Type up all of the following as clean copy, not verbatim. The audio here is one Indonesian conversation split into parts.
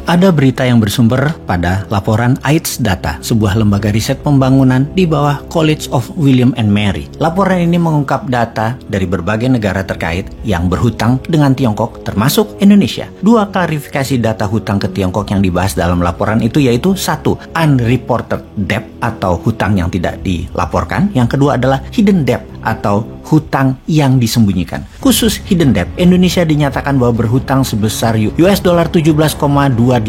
Ada berita yang bersumber pada laporan AIDS Data, sebuah lembaga riset pembangunan di bawah College of William and Mary. Laporan ini mengungkap data dari berbagai negara terkait yang berhutang dengan Tiongkok, termasuk Indonesia. Dua klarifikasi data hutang ke Tiongkok yang dibahas dalam laporan itu yaitu: satu, unreported debt atau hutang yang tidak dilaporkan. Yang kedua adalah hidden debt atau hutang yang disembunyikan. Khusus hidden debt, Indonesia dinyatakan bahwa berhutang sebesar US dollar 17,28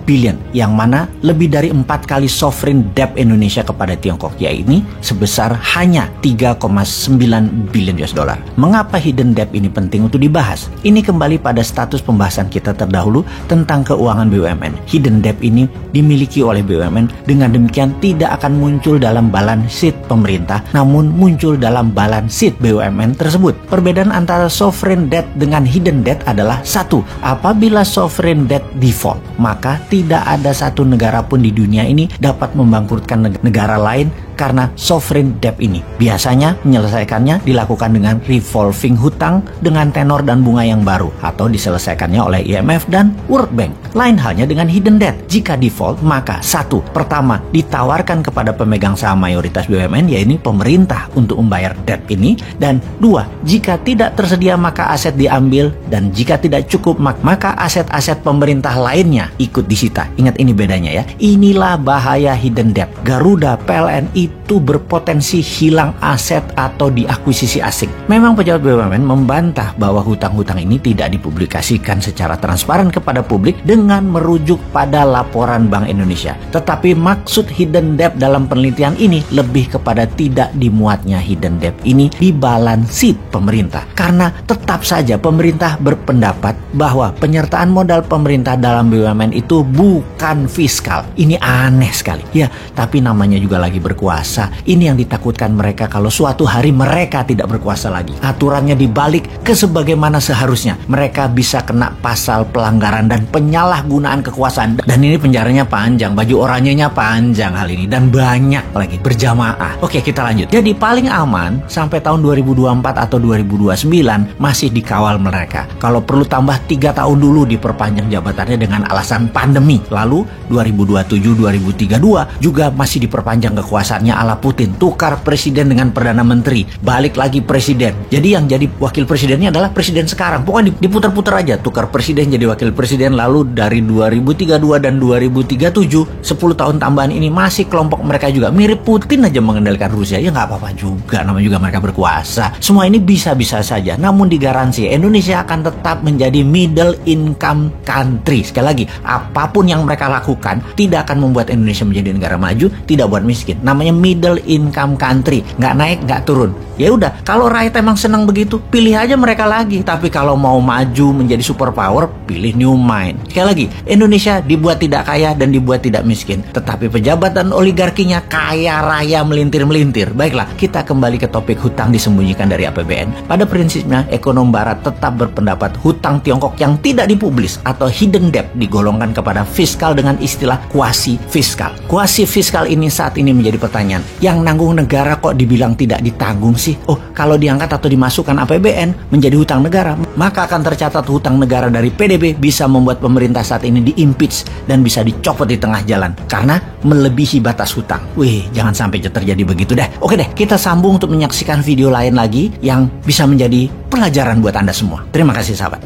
billion, yang mana lebih dari 4 kali sovereign debt Indonesia kepada Tiongkok, yaitu sebesar hanya 3,9 billion US dollar. Mengapa hidden debt ini penting untuk dibahas? Ini kembali pada status pembahasan kita terdahulu tentang keuangan BUMN. Hidden debt ini dimiliki oleh BUMN, dengan demikian tidak akan muncul dalam balance sheet pemerintah, namun muncul dalam balance sheet BUMN tersebut. Perbedaan antara sovereign debt dengan hidden debt adalah: satu, apabila sovereign debt default, maka tidak ada satu negara pun di dunia ini dapat membangkrutkan negara lain karena sovereign debt ini. Biasanya menyelesaikannya dilakukan dengan revolving hutang dengan tenor dan bunga yang baru, atau diselesaikannya oleh IMF dan World Bank. Lain halnya dengan hidden debt. Jika default, maka satu, pertama, ditawarkan kepada pemegang saham mayoritas BUMN, yaitu pemerintah, untuk membayar debt ini. Dan dua, jika tidak tersedia maka aset diambil, dan jika tidak cukup maka aset-aset pemerintah lainnya ikut disita. Ingat, ini bedanya ya. Inilah bahaya hidden debt. Garuda, PLN itu berpotensi hilang aset atau diakuisisi asing. Memang pejabat BUMN membantah bahwa hutang-hutang ini tidak dipublikasikan secara transparan kepada publik dengan merujuk pada laporan Bank Indonesia. Tetapi maksud hidden debt dalam penelitian ini lebih kepada tidak dimuatnya hidden debt ini di balance sheet pemerintah. Karena tetap saja pemerintah berpendapat bahwa penyertaan modal pemerintah dalam BUMN itu bukan fiskal. Ini aneh sekali. Ya, tapi namanya juga lagi berkuasa. Ini yang ditakutkan mereka kalau suatu hari mereka tidak berkuasa lagi. Aturannya dibalik ke sebagaimana seharusnya. Mereka bisa kena pasal pelanggaran dan penyalahgunaan kekuasaan. Dan ini penjaranya panjang, baju oranyenya panjang hal ini, dan banyak lagi berjamaah. Oke, kita lanjut. Jadi paling aman sampai tahun 2024 atau 2029 masih dikawal mereka. Kalau perlu tambah 3 tahun dulu diperpanjang jabatannya dengan alasan pandemi. Lalu 2027-2032 juga masih diperpanjang kekuasaannya ala Putin. Tukar presiden dengan perdana menteri, balik lagi presiden. Jadi yang jadi wakil presidennya adalah presiden sekarang. Pokoknya diputar-putar aja. Tukar presiden jadi wakil presiden. Lalu dari 2032 dan 2037, 10 tahun tambahan ini masih kelompok mereka juga. Mirip Putin aja mengendalikan Rusia. Ya nggak apa-apa juga, namanya juga mereka berkuasa. Semua ini bisa-bisa saja. Namun digaransi Indonesia akan tetap menjadi middle income country. Sekali lagi, apapun yang mereka lakukan tidak akan membuat Indonesia menjadi negara maju, tidak buat miskin. Namanya middle income country, nggak naik nggak turun. Ya udah, kalau rakyat emang senang begitu, pilih aja mereka lagi. Tapi kalau mau maju menjadi superpower, pilih New Mind. Sekali lagi, Indonesia dibuat tidak kaya dan dibuat tidak miskin, tetapi pejabat dan oligarkinya kaya raya melintir-melintir. Baiklah, kita kembali ke topik hutang disembunyikan dari APBN. Pada prinsipnya, ekonom barat tetap berpendapat hutang Tiongkok yang tidak dipublis atau hidden debt digolongkan kepada fiskal dengan istilah kuasi fiskal. Kuasi fiskal ini saat ini menjadi pertanyaan. Yang nanggung negara kok dibilang tidak ditanggung sih? Oh, kalau diangkat atau dimasukkan APBN menjadi hutang negara, maka akan tercatat hutang negara dari PDB bisa membuat pemerintah saat ini di-impeach dan bisa dicopot di tengah jalan karena melebihi batas hutang. Wih, jangan sampai terjadi begitu deh. Oke deh, kita sambung untuk menyaksikan video lain lagi yang bisa menjadi pelajaran buat Anda semua. Terima kasih sahabat.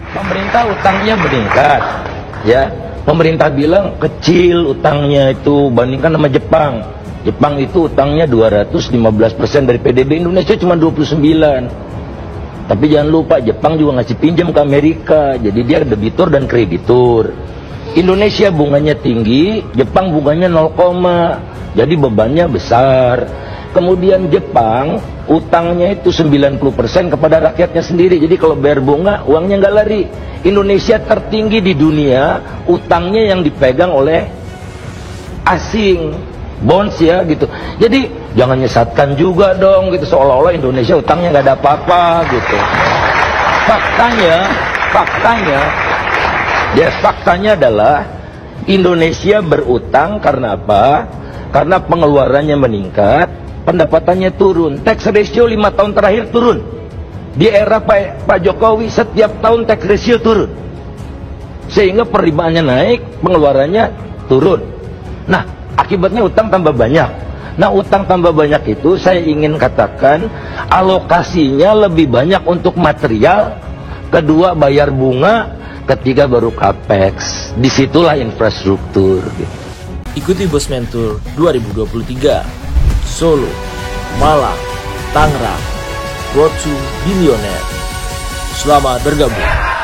Pemerintah utangnya meningkat, ya. Pemerintah bilang kecil utangnya itu bandingkan sama Jepang. Jepang itu utangnya 215% dari PDB, Indonesia cuma 29%. Tapi jangan lupa Jepang juga ngasih pinjam ke Amerika, jadi dia debitur dan kreditur. Indonesia bunganya tinggi, Jepang bunganya 0, jadi bebannya besar. Kemudian Jepang utangnya itu 90% kepada rakyatnya sendiri, jadi kalau bayar bunga uangnya nggak lari. Indonesia tertinggi di dunia, utangnya yang dipegang oleh asing, bonds ya gitu. Jadi jangan nyesatkan juga dong gitu, seolah-olah Indonesia utangnya nggak ada apa-apa gitu. Faktanya adalah Indonesia berutang karena apa? Karena pengeluarannya meningkat, pendapatannya turun. Tax ratio 5 tahun terakhir turun. Di era Pak Jokowi setiap tahun tax ratio turun. sehingga penerimaannya naik, pengeluarannya turun. Nah, akibatnya utang tambah banyak. Nah, utang tambah banyak itu saya ingin katakan alokasinya lebih banyak untuk material, kedua bayar bunga, ketiga baru capex. Disitulah infrastruktur. Ikuti Bosman Tour 2023 Solo, Malang, Tangerang, Road to Billionaire. Selamat bergabung.